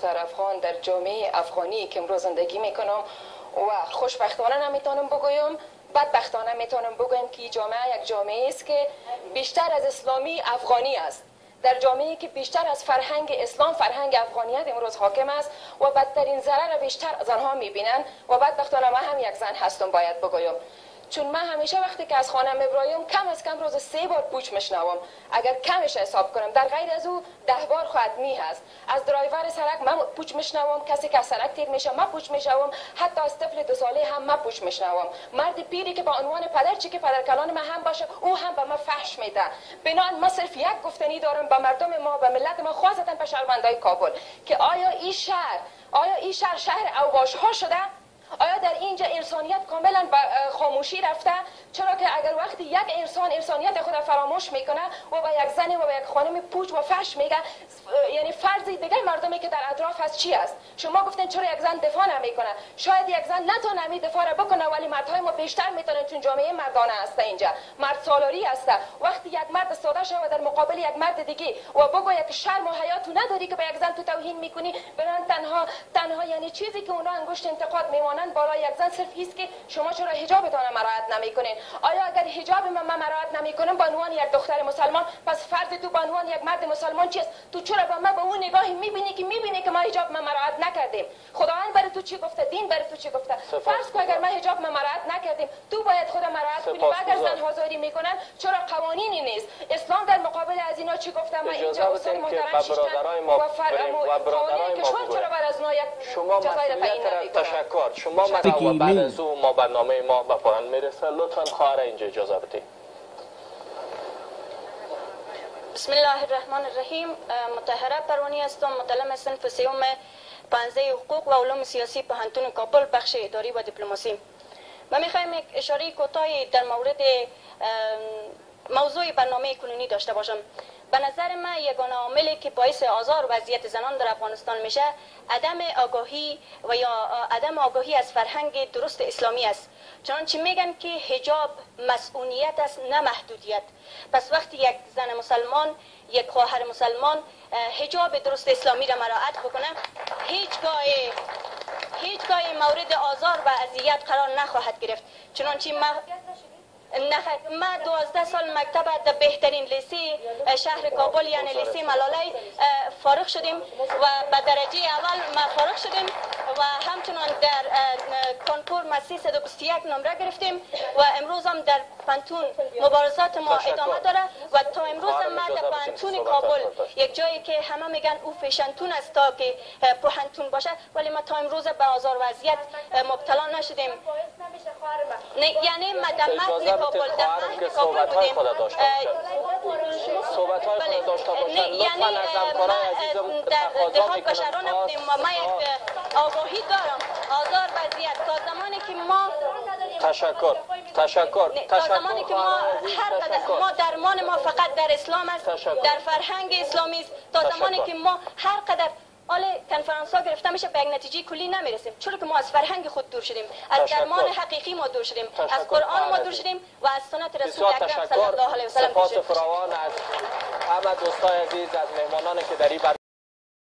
دختر افغان در جامعه افغانی که امروز زندگی میکنم و خوشبختانه نمیتونم بگویم، بدبختانه میتونم بگویم که جامعه یک جامعه است که بیشتر از اسلامی افغانی است. در جامعه‌ای که بیشتر از فرهنگ اسلام، فرهنگ افغانیت امروز حاکم است و بدترین ضرر بیشتر از آنها میبینن و بدبختانه من هم یک زن هستم باید بگویم. چون من همیشه وقتی که از خانه میبرایم کم از کم روز 3 بار پوچ میشنوم. اگر کمش حساب کنم در غیر از او 10 بار خودمی هست. از درایور سرک من پوچ میشنوم، کسی که از سرک تیر میشه من پوچ میشنوم، حتی از طفل 2 ساله هم من پوچ میشنوم. مرد پیری که با عنوان پدر چی که پدرکلان من هم باشه او هم به من فحش میده. بنابراین من صرف یک گفتنی دارم به مردم ما، به ملت ما، خاصتا به شهروندای کابل که آیا این شهر اوباش ها شده؟ آیا در اینجا انسانیت کاملا خاموشی رفته؟ چرا که اگر وقتی یک انسان انسانیت خود فراموش میکنه و با یک زن و با یک خانم پوچ و فحش میگه، یعنی فرض دیگه مردمی که در اطراف هست چی است؟ شما گفتین چرا یک زن دفاع نمیکنه؟ شاید یک زن نتونه می دفاع را بکنه، ولی مردهای ما بیشتر میتونن چون جامعه مردانه است. اینجا مرد سالاری است. وقتی یک مرد ساده شود در مقابل یک مرد دیگه و بگه که شرم و حیا تو نداری که به یک زن تو توهین میکنی، برن تنها یعنی چیزی که اونا انگشت انتقاد میمانن بالای یک زن صرف است که شما چرا حجابتان مراعات نمیکنین. آیا اگر حجاب من مراعات نمیکنم به عنوان یک دختر مسلمان، پس فرض تو به عنوان یک مرد مسلمان چیست؟ تو چرا با من به اون نگاهی میبینی که ما حجاب من مراعات نکردیم؟ خداوند برای تو چی گفته؟ دین برای تو چی گفته؟ فرض کن اگر من حجاب من مراعات نکردیم، تو باید خود مراعات کنی. و اگر زن حاضری میکنن چرا قوانینی نیست؟ اسلام در مقابل از اینا چی گفته؟ ما اینجا اصول محترم برادرای ما و برادرای ما چرا بر از اونها یک شما مسئولیت تشکر. شما و بعد از او ما برنامه ما به پایان میرسه. لطفا خواهر اینجا اجازه بدید. بسم الله الرحمن الرحیم. مطهره پروانی هستم، متعلم صنف سیوم پانزده حقوق و علوم سیاسی پوهنتون کابل، بخش اداری و دیپلماسی. ما میخوایم یک اشاره کوتاهی در مورد موضوع برنامه کنونی داشته باشم. به نظر من یگانه عاملی که باعث آزار و اذیت زنان در افغانستان میشه عدم آگاهی و یا عدم آگاهی از فرهنگ درست اسلامی است. چنانچه میگن که حجاب مسئولیت است نه محدودیت. پس وقتی یک زن مسلمان، یک خواهر مسلمان حجاب درست اسلامی را مراعات بکنه، هیچگاه مورد آزار و اذیت قرار نخواهد گرفت. چنانچه ما 12 سال مکتب در بهترین لیسه شهر کابل یعنی لیسه ملاله فارغ شدیم و به درجه اول ما فارغ شدیم و همچنان در کنکور ما 321 نمره گرفتیم و امروز هم در پانتون مبارزات ما ادامه داره و تا امروز هم ما در پانتون کابل، یک جایی که همه میگن او فیشنتون است تا که پوهنتون باشه، ولی ما تا امروز به آزار و اذیت مبتلا نشدیم. یعنی مدمت کابل در مهد کابل بودیم. صحبت‌های خود داشته باشند. یعنی ما در دهات بشران بودیم و ما یک آگاهی دارم آزار و اذیت تا زمانی که ما تشکر. تا زمانی که ما هر قدر ما درمان ما فقط در اسلام است، در فرهنگ اسلامی است. تا زمانی که ما هر قدر کنفرانس ها گرفته میشه به یک نتیجه کلی نمیرسیم، چون که ما از فرهنگ خود دور شدیم، از درمان حقیقی ما دور شدیم، از قرآن ما دور شدیم و از سنت رسول اکرم صلی الله علیه و سلم. سپاس فراوان از همه دوستای عزیز، از مهمانانی که در این